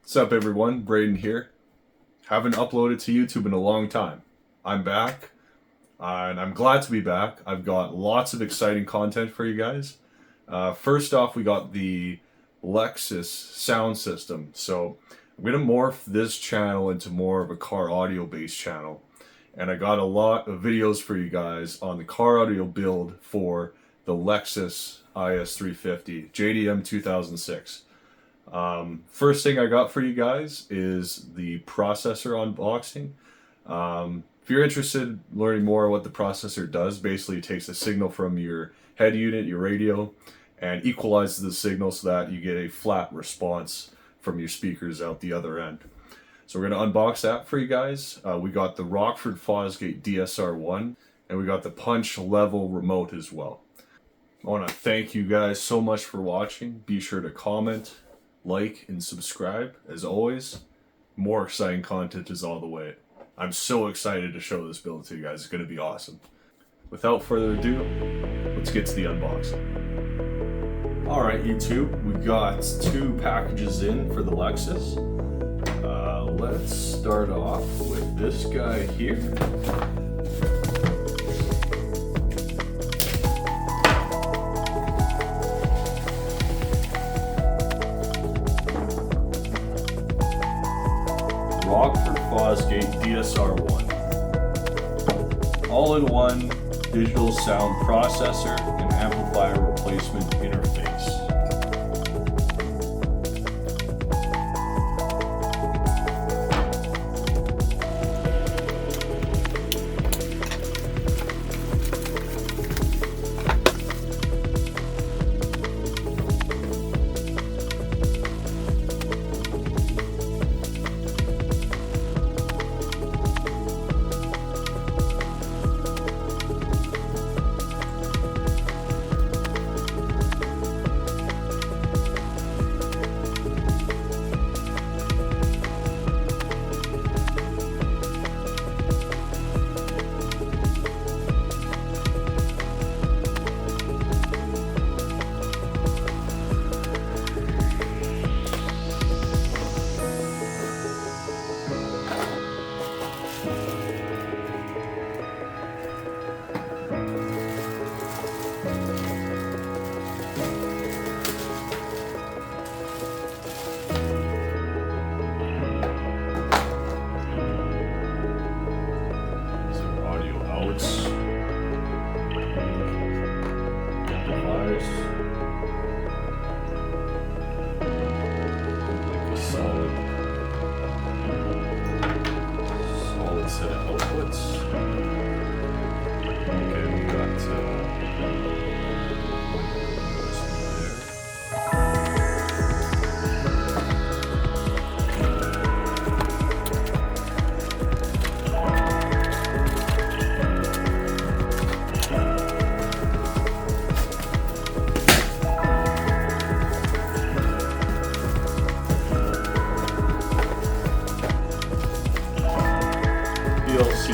What's up everyone, Braden here. Haven't uploaded to YouTube in a long time. I'm back, and I'm glad to be back. I've got lots of exciting content for you guys. First off, we got the Lexus sound system. So I'm going to morph this channel into more of a car audio based channel. And I got a lot of videos for you guys on the car audio build for the Lexus IS350 JDM 2006. First thing I got for you guys is the processor unboxing. If you're interested in learning more what the processor does, basically it takes a signal from your head unit, your radio, and equalizes the signal so that you get a flat response from your speakers out the other end. So we're going to unbox that for you guys. We got the Rockford Fosgate DSR-1, and we got the punch level remote as well. I want to thank you guys so much for watching. Be sure to comment, like, and subscribe. As always, more exciting content is all the way. I'm so excited to show this build to you guys. It's going to be awesome. Without further ado, let's get to the unboxing. Alright YouTube, we got two packages in for the Lexus. Let's start off with this guy here. Rockford Fosgate DSR-1. All-in-one digital sound processor and amplifier replacement interface. Solid set of outputs. Okay, we got PLC